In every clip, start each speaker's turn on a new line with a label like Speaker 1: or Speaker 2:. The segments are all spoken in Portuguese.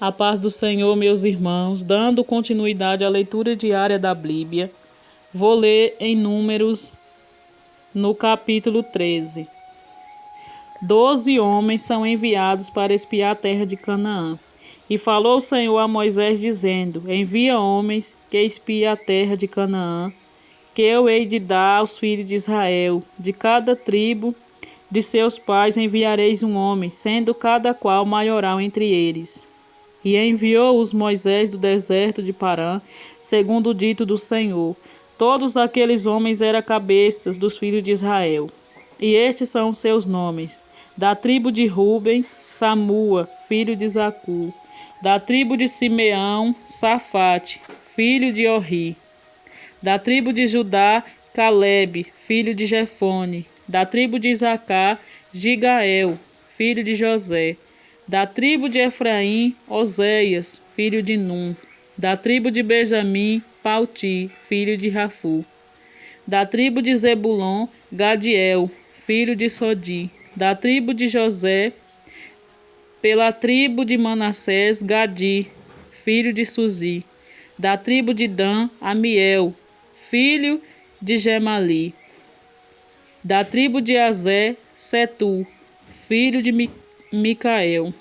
Speaker 1: A paz do Senhor, meus irmãos, dando continuidade à leitura diária da Bíblia, vou ler em Números, no capítulo 13. 12 homens são enviados para espiar a terra de Canaã. E falou o Senhor a Moisés, dizendo: Envia homens que espiem a terra de Canaã, que eu hei de dar aos filhos de Israel. De cada tribo de seus pais enviareis um homem, sendo cada qual maioral entre eles. E enviou-os Moisés do deserto de Parã, segundo o dito do Senhor. Todos aqueles homens eram cabeças dos filhos de Israel. E estes são os seus nomes: da tribo de Ruben, Samua, filho de Zacur; da tribo de Simeão, Safate, filho de Orri; da tribo de Judá, Calebe, filho de Jefone; da tribo de Isacar, Gigael, filho de José; da tribo de Efraim, Oséias, filho de Num; da tribo de Benjamim, Palti, filho de Rafu; da tribo de Zebulon, Gadiel, filho de Sodi; da tribo de José, pela tribo de Manassés, Gadi, filho de Suzi; da tribo de Dan, Amiel, filho de Gemali; da tribo de Azé, Setu, filho de Micael;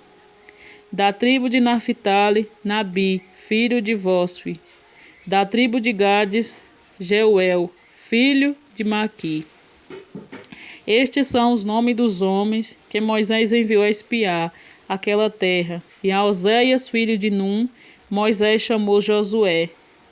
Speaker 1: da tribo de Naphtali, Nabi, filho de Vosfi; da tribo de Gades, Jeuel, filho de Maqui. Estes são os nomes dos homens que Moisés enviou a espiar aquela terra. E a Oséias, filho de Num, Moisés chamou Josué.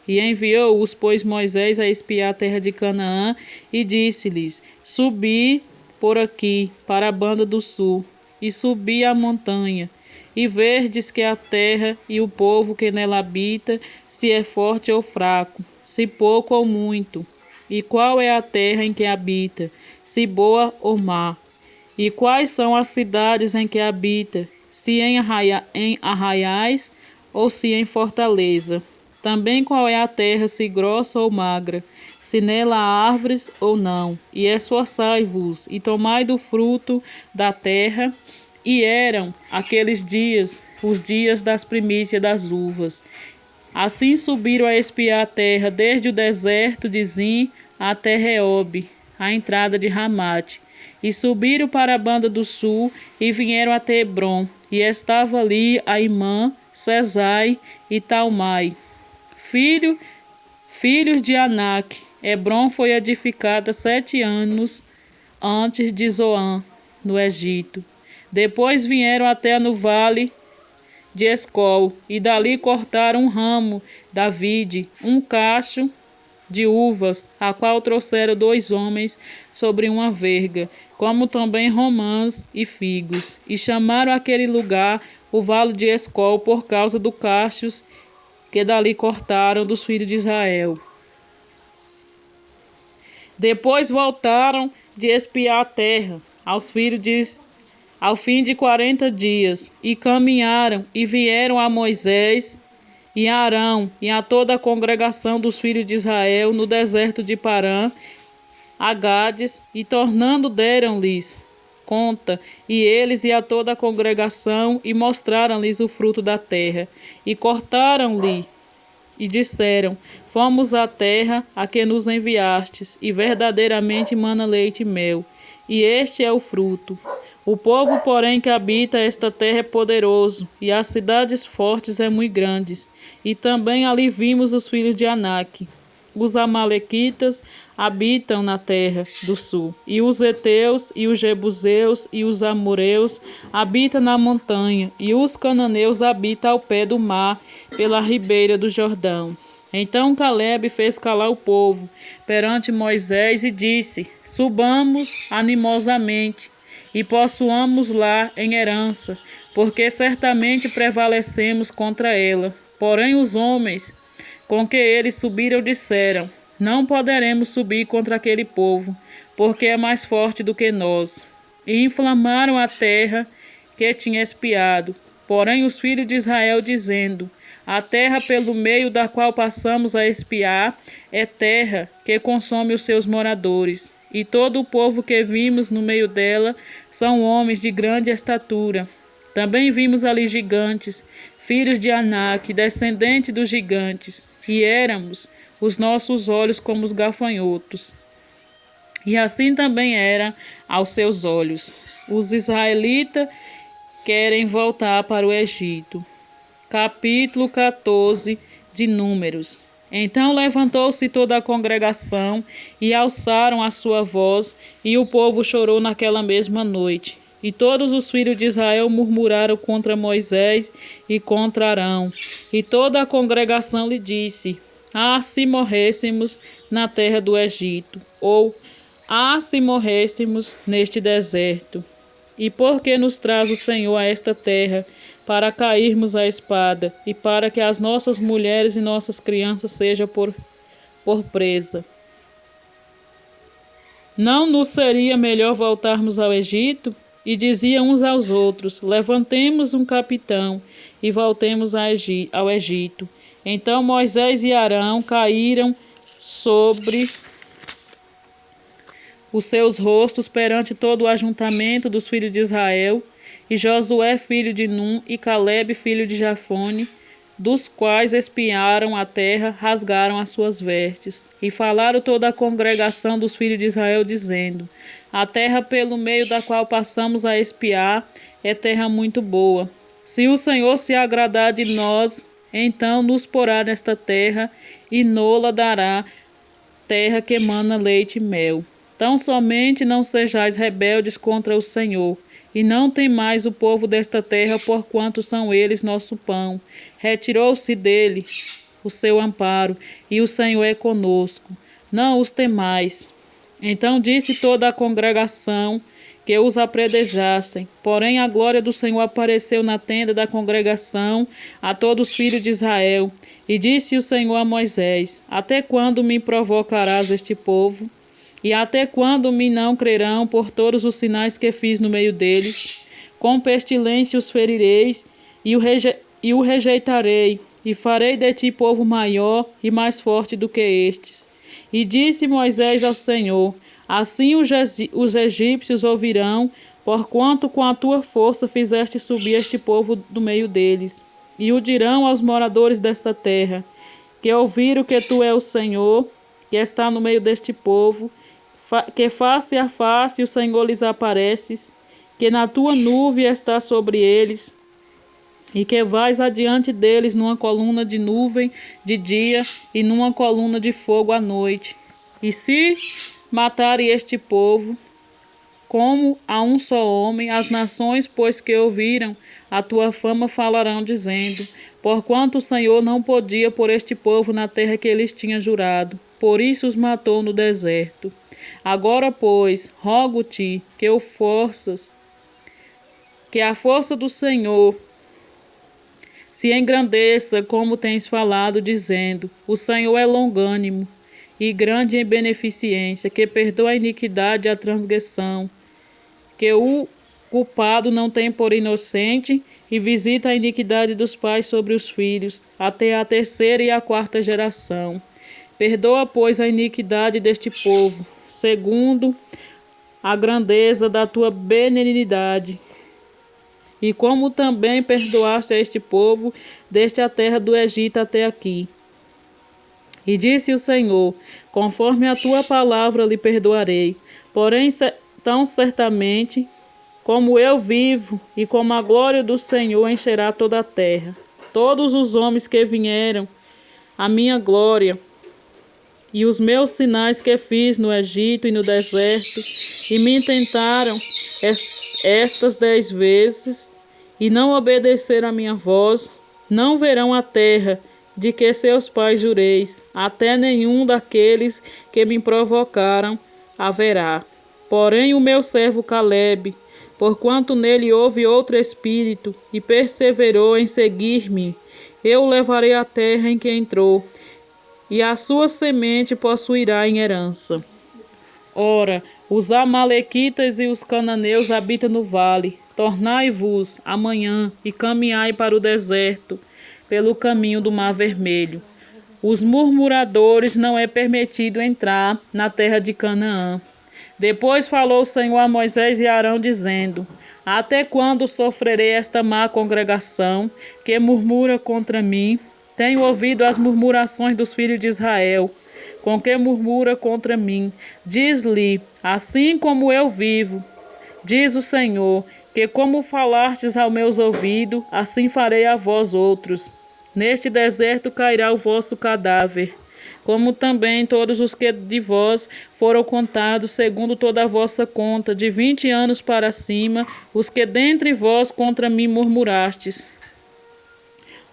Speaker 1: E enviou-os, pois, Moisés a espiar a terra de Canaã, e disse-lhes: Subi por aqui, para a banda do sul, e subi a montanha, e verdes que a terra e o povo que nela habita, se é forte ou fraco, se pouco ou muito. E qual é a terra em que habita, se boa ou má? E quais são as cidades em que habita, se em arraiais ou se em fortaleza? Também qual é a terra, se grossa ou magra, se nela há árvores ou não? E esforçai-vos, e tomai do fruto da terra. E eram aqueles dias, os dias das primícias das uvas. Assim subiram a espiar a terra, desde o deserto de Zim até Reob, a entrada de Ramate. E subiram para a banda do sul, e vieram até Hebrom, e estava ali Aimã, Sesai e Talmai, filhos de Anak. Hebrom foi edificada 7 anos antes de Zoan, no Egito. Depois vieram até no vale de Escol, e dali cortaram um ramo da vide, um cacho de uvas, a qual trouxeram 2 homens sobre uma verga, como também romãs e figos, e chamaram aquele lugar o vale de Escol, por causa do cachos que dali cortaram dos filhos de Israel. Depois voltaram de espiar a terra ao fim de 40 dias, e caminharam e vieram a Moisés e a Arão e a toda a congregação dos filhos de Israel no deserto de Parã, a Gades, e tornando deram-lhes conta, e eles e a toda a congregação, e mostraram-lhes o fruto da terra, e cortaram-lhe, e disseram: Fomos à terra a que nos enviastes, e verdadeiramente mana leite e mel, e este é o fruto. O povo, porém, que habita esta terra é poderoso, e as cidades fortes é muito grandes. E também ali vimos os filhos de Anak. Os amalequitas habitam na terra do sul, e os heteus, e os jebuseus, e os amoreus habitam na montanha, e os cananeus habitam ao pé do mar, pela ribeira do Jordão. Então Calebe fez calar o povo perante Moisés e disse: Subamos animosamente e possuamos lá em herança, porque certamente prevalecemos contra ela. Porém os homens com que eles subiram disseram: Não poderemos subir contra aquele povo, porque é mais forte do que nós. E inflamaram a terra que tinha espiado. Porém os filhos de Israel dizendo: A terra pelo meio da qual passamos a espiar é terra que consome os seus moradores. E todo o povo que vimos no meio dela são homens de grande estatura. Também vimos ali gigantes, filhos de Anak, descendente dos gigantes, e éramos os nossos olhos como os gafanhotos. E assim também era aos seus olhos. Os israelitas querem voltar para o Egito. Capítulo 14 de Números. Então levantou-se toda a congregação e alçaram a sua voz, e o povo chorou naquela mesma noite. E todos os filhos de Israel murmuraram contra Moisés e contra Arão. E toda a congregação lhe disse: Ah, se morrêssemos na terra do Egito! Ou, ah, se morrêssemos neste deserto! E por que nos traz o Senhor a esta terra, para cairmos à espada, e para que as nossas mulheres e nossas crianças sejam por presa? Não nos seria melhor voltarmos ao Egito? E diziam uns aos outros: Levantemos um capitão e voltemos ao Egito. Então Moisés e Arão caíram sobre os seus rostos perante todo o ajuntamento dos filhos de Israel, e Josué filho de Num e Calebe filho de Jefone, dos quais espiaram a terra, rasgaram as suas vestes. E falaram toda a congregação dos filhos de Israel, dizendo: A terra pelo meio da qual passamos a espiar é terra muito boa. Se o Senhor se agradar de nós, então nos porá nesta terra, e nola dará terra que emana leite e mel. Tão somente não sejais rebeldes contra o Senhor, e não temais o povo desta terra, porquanto são eles nosso pão. Retirou-se dele o seu amparo, e o Senhor é conosco. Não os temais. Então disse toda a congregação que os apredejassem. Porém a glória do Senhor apareceu na tenda da congregação a todos os filhos de Israel. E disse o Senhor a Moisés: Até quando me provocarás este povo? E até quando me não crerão por todos os sinais que fiz no meio deles? Com pestilência os ferireis e o rejeitarei, e farei de ti povo maior e mais forte do que estes. E disse Moisés ao Senhor: Assim os egípcios ouvirão, porquanto com a tua força fizeste subir este povo do meio deles. E o dirão aos moradores desta terra, que ouviram que tu és o Senhor, que está no meio deste povo, que face a face o Senhor lhes apareces, que na tua nuvem está sobre eles, e que vais adiante deles numa coluna de nuvem de dia e numa coluna de fogo à noite. E se matarem este povo, como a um só homem, as nações, pois que ouviram a tua fama, falarão, dizendo: Porquanto o Senhor não podia pôr este povo na terra que eles tinha jurado, por isso os matou no deserto. Agora, pois, rogo-te que a força do Senhor se engrandeça, como tens falado, dizendo: O Senhor é longânimo e grande em beneficência, que perdoa a iniquidade e a transgressão, que o culpado não tem por inocente, e visita a iniquidade dos pais sobre os filhos, até a terceira e a quarta geração. Perdoa, pois, a iniquidade deste povo, segundo a grandeza da tua benignidade, e como também perdoaste a este povo, desde a terra do Egito até aqui. E disse o Senhor: Conforme a tua palavra lhe perdoarei, porém tão certamente como eu vivo, e como a glória do Senhor encherá toda a terra. Todos os homens que vieram à minha glória, e os meus sinais que fiz no Egito e no deserto, e me tentaram estas 10 vezes, e não obedeceram à minha voz, não verão a terra de que seus pais jureis, até nenhum daqueles que me provocaram haverá. Porém o meu servo Calebe, porquanto nele houve outro espírito, e perseverou em seguir-me, eu o levarei à terra em que entrou, e a sua semente possuirá em herança. Ora, os amalequitas e os cananeus habitam no vale. Tornai-vos amanhã e caminhai para o deserto, pelo caminho do Mar Vermelho. Os murmuradores não é permitido entrar na terra de Canaã. Depois falou o Senhor a Moisés e Arão, dizendo: Até quando sofrerei esta má congregação que murmura contra mim? Tenho ouvido as murmurações dos filhos de Israel, com que murmura contra mim. Diz-lhe, assim como eu vivo, diz o Senhor, que como falastes aos meus ouvidos, assim farei a vós outros. Neste deserto cairá o vosso cadáver, como também todos os que de vós foram contados, segundo toda a vossa conta, de 20 anos para cima, os que dentre vós contra mim murmurastes.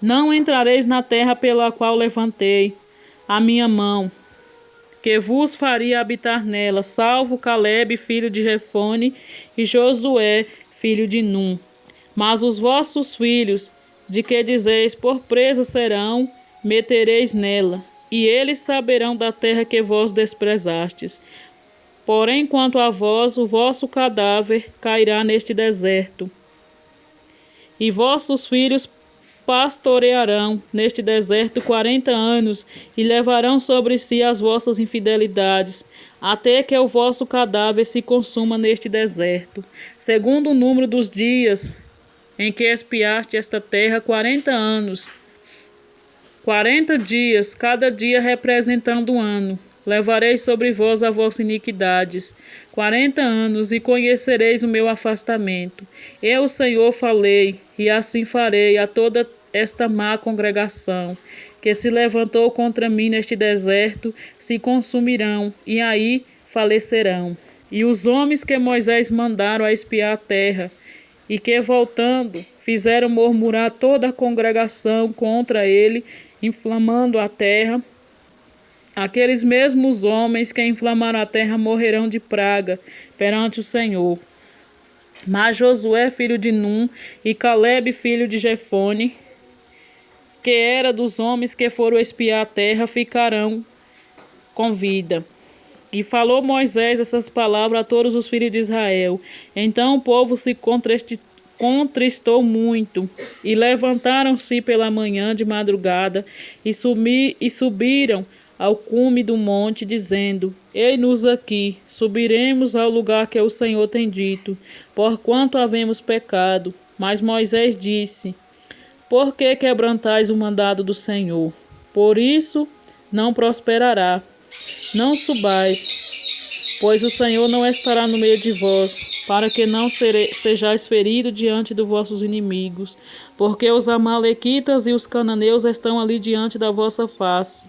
Speaker 1: Não entrareis na terra pela qual levantei a minha mão, que vos faria habitar nela, salvo Calebe, filho de Jefone, e Josué, filho de Num. Mas os vossos filhos, de que dizeis, por presa serão, metereis nela, e eles saberão da terra que vós desprezastes. Porém, quanto a vós, o vosso cadáver cairá neste deserto, e vossos filhos pastorearão neste deserto 40 anos, e levarão sobre si as vossas infidelidades, até que o vosso cadáver se consuma neste deserto, segundo o número dos dias em que espiaste esta terra, 40 anos. 40 dias, cada dia representando um ano. Levarei sobre vós a vossa iniquidades. 40 anos, e conhecereis o meu afastamento. Eu, o Senhor, falei, e assim farei a toda esta má congregação, que se levantou contra mim neste deserto, se consumirão, e aí falecerão. E os homens que Moisés mandaram a espiar a terra, e que, voltando, fizeram murmurar toda a congregação contra ele, inflamando a terra, aqueles mesmos homens que inflamaram a terra morrerão de praga perante o Senhor. Mas Josué, filho de Num, e Calebe, filho de Jefone, que era dos homens que foram espiar a terra, ficarão com vida. E falou Moisés essas palavras a todos os filhos de Israel. Então o povo se contristou muito, e levantaram-se pela manhã de madrugada, e subiram ao cume do monte, dizendo, Ei-nos aqui, subiremos ao lugar que o Senhor tem dito, porquanto havemos pecado. Mas Moisés disse, Por que quebrantais o mandado do Senhor? Por isso não prosperará. Não subais, pois o Senhor não estará no meio de vós, para que não sejais feridos diante dos vossos inimigos, porque os amalequitas e os cananeus estão ali diante da vossa face,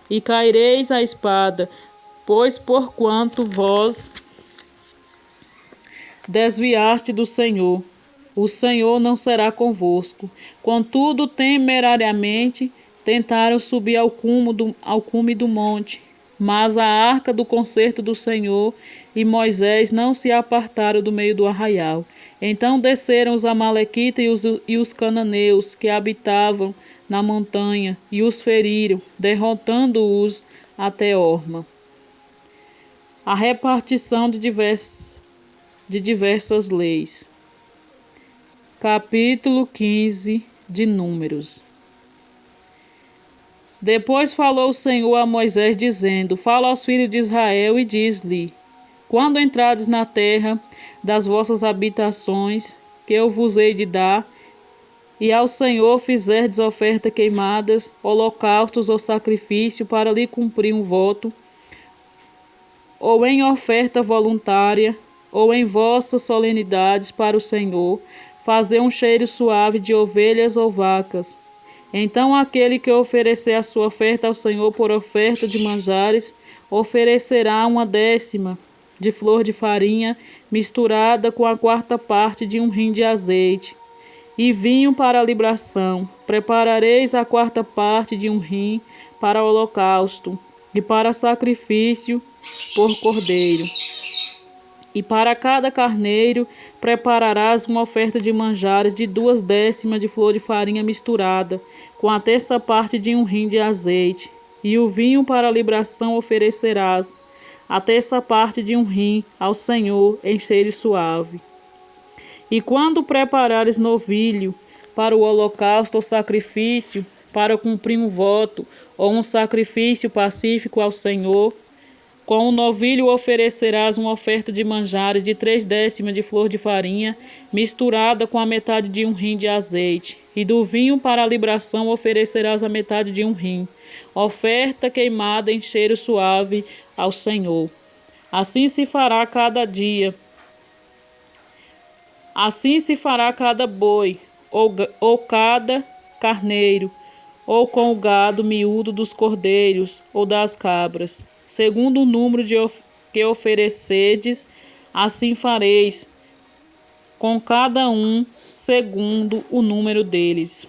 Speaker 1: e caireis à espada, pois porquanto vós desviaste do Senhor, o Senhor não será convosco. Contudo, temerariamente tentaram subir ao cume do monte, mas a arca do concerto do Senhor e Moisés não se apartaram do meio do arraial. Então desceram os amalequitas e os cananeus que habitavam na montanha, e os feriram, derrotando-os até Orma. A repartição de diversas leis. Capítulo 15 de Números. Depois falou o Senhor a Moisés, dizendo, Fala aos filhos de Israel e diz-lhe, Quando entrardes na terra das vossas habitações, que eu vos hei de dar, e ao Senhor fizerdes ofertas queimadas, holocaustos ou sacrifício para lhe cumprir um voto, ou em oferta voluntária, ou em vossas solenidades para o Senhor, fazer um cheiro suave de ovelhas ou vacas. Então aquele que oferecer a sua oferta ao Senhor por oferta de manjares, oferecerá 1/10 de flor de farinha, misturada com a 1/4 de um rim de azeite, e vinho para a libação. Preparareis a 1/4 de um rim para o holocausto, e para sacrifício por cordeiro. E para cada carneiro prepararás uma oferta de manjares de 2/10 de flor de farinha misturada, com a 1/3 de um rim de azeite. E o vinho para a libação oferecerás, a 1/3 de um rim ao Senhor em cheiro suave. E quando preparares novilho para o holocausto ou sacrifício, para cumprir um voto ou um sacrifício pacífico ao Senhor, Com o novilho oferecerás uma oferta de manjares de 3/10 de flor de farinha, misturada com a metade de um rim de azeite. E do vinho para a libação oferecerás a metade de um rim. Oferta queimada em cheiro suave ao Senhor. Assim se fará cada dia. Assim se fará cada boi, ou cada carneiro, ou com o gado miúdo dos cordeiros ou das cabras. Segundo o número que oferecedes, assim fareis com cada um, segundo o número deles.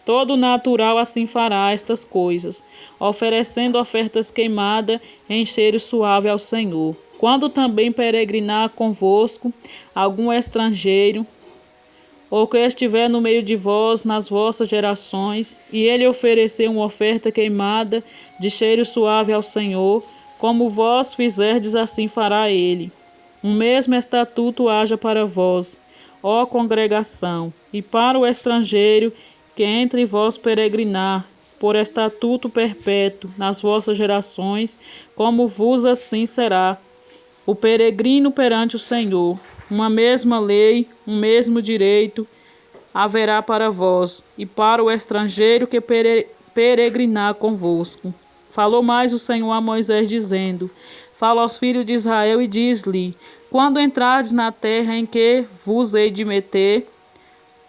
Speaker 1: Todo natural assim fará estas coisas, oferecendo ofertas queimadas em cheiro suave ao Senhor. Quando também peregrinar convosco algum estrangeiro, ou que estiver no meio de vós nas vossas gerações, e ele oferecer uma oferta queimada de cheiro suave ao Senhor, como vós fizerdes, assim fará ele. O mesmo estatuto haja para vós, ó congregação, e para o estrangeiro que entre vós peregrinar, por estatuto perpétuo nas vossas gerações, como vos assim será o peregrino perante o Senhor. Uma mesma lei, um mesmo direito haverá para vós e para o estrangeiro que peregrinar convosco. Falou mais o Senhor a Moisés, dizendo: Fala aos filhos de Israel e diz-lhe: Quando entrardes na terra em que vos hei de meter,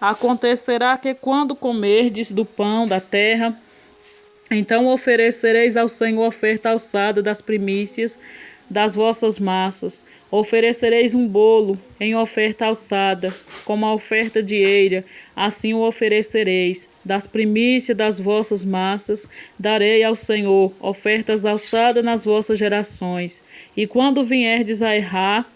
Speaker 1: acontecerá que quando comerdes do pão da terra, então oferecereis ao Senhor oferta alçada das primícias das vossas massas. Oferecereis um bolo em oferta alçada, como a oferta de eira, assim o oferecereis. Das primícias das vossas massas darei ao Senhor ofertas alçadas nas vossas gerações. E quando vierdes a errar,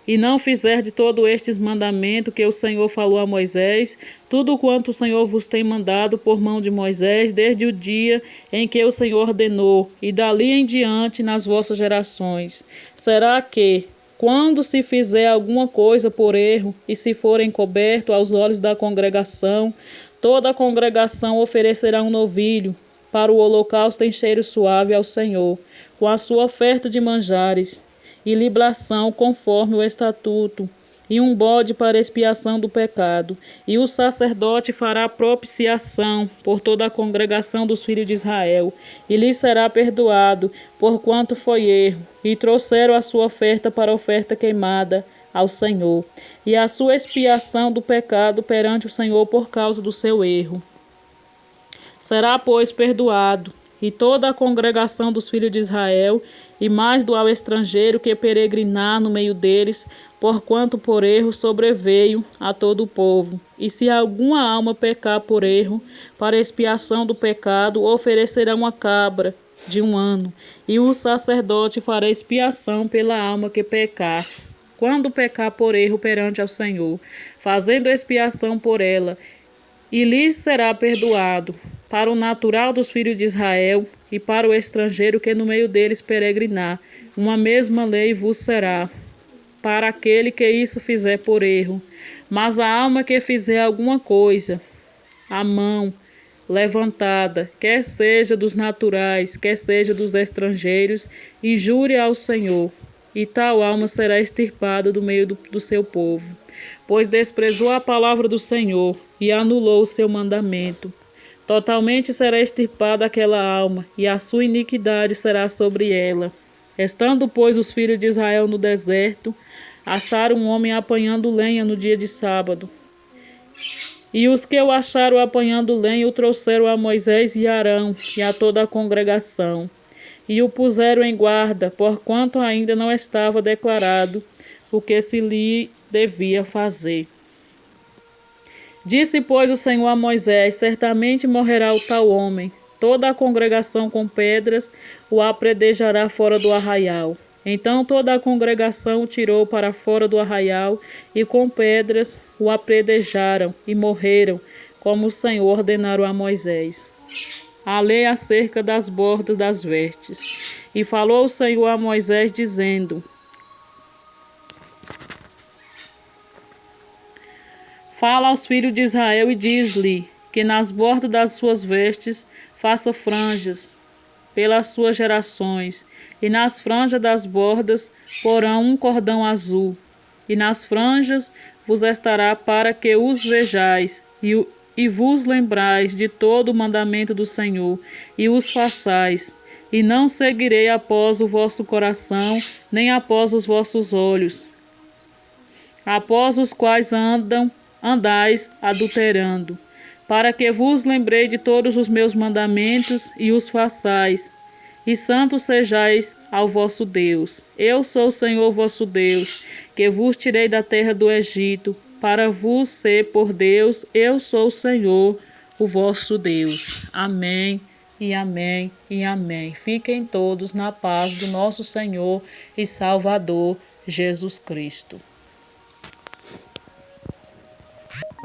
Speaker 1: e não fizerdes todo estes mandamentos que o Senhor falou a Moisés, tudo quanto o Senhor vos tem mandado por mão de Moisés, desde o dia em que o Senhor ordenou, e dali em diante nas vossas gerações. Será que, quando se fizer alguma coisa por erro, e se for encoberto aos olhos da congregação, toda a congregação oferecerá um novilho para o holocausto em cheiro suave ao Senhor, com a sua oferta de manjares e libação conforme o estatuto, e um bode para expiação do pecado. E o sacerdote fará propiciação por toda a congregação dos filhos de Israel, e lhe será perdoado, porquanto foi erro, e trouxeram a sua oferta para oferta queimada ao Senhor, e a sua expiação do pecado perante o Senhor por causa do seu erro. Será, pois, perdoado, e toda a congregação dos filhos de Israel, e mais do ao estrangeiro que peregrinar no meio deles, porquanto por erro sobreveio a todo o povo. E se alguma alma pecar por erro, para expiação do pecado, oferecerá uma cabra de 1 ano, e o sacerdote fará expiação pela alma que pecar, quando pecar por erro perante ao Senhor, fazendo expiação por ela, e lhes será perdoado. Para o natural dos filhos de Israel e para o estrangeiro que no meio deles peregrinar, uma mesma lei vos será, para aquele que isso fizer por erro. Mas a alma que fizer alguma coisa, a mão levantada, quer seja dos naturais, quer seja dos estrangeiros, e jure ao Senhor, e tal alma será extirpada do meio do seu povo, pois desprezou a palavra do Senhor e anulou o seu mandamento. Totalmente será extirpada aquela alma, e a sua iniquidade será sobre ela. Estando, pois, os filhos de Israel no deserto, acharam um homem apanhando lenha no dia de sábado. E os que o acharam apanhando lenha o trouxeram a Moisés e Arão e a toda a congregação, e o puseram em guarda, porquanto ainda não estava declarado o que se lhe devia fazer. Disse, pois, o Senhor a Moisés: certamente morrerá o tal homem. Toda a congregação com pedras o apredejará fora do arraial. Então toda a congregação o tirou para fora do arraial, e com pedras o apredejaram, e morreram, como o Senhor ordenara a Moisés. A lei acerca das bordas das vestes. E falou o Senhor a Moisés, dizendo: Fala aos filhos de Israel e diz-lhe que nas bordas das suas vestes faça franjas pelas suas gerações, e nas franjas das bordas porão um cordão azul, e nas franjas vos estará para que os vejais, e vos lembrais de todo o mandamento do Senhor, e os façais. E não seguirei após o vosso coração, nem após os vossos olhos, após os quais andais adulterando, para que vos lembrei de todos os meus mandamentos e os façais, e santos sejais ao vosso Deus. Eu sou o Senhor vosso Deus, que vos tirei da terra do Egito, para vos ser por Deus. Eu sou o Senhor, o vosso Deus. Amém, e amém, e amém. Fiquem todos na paz do nosso Senhor e Salvador Jesus Cristo.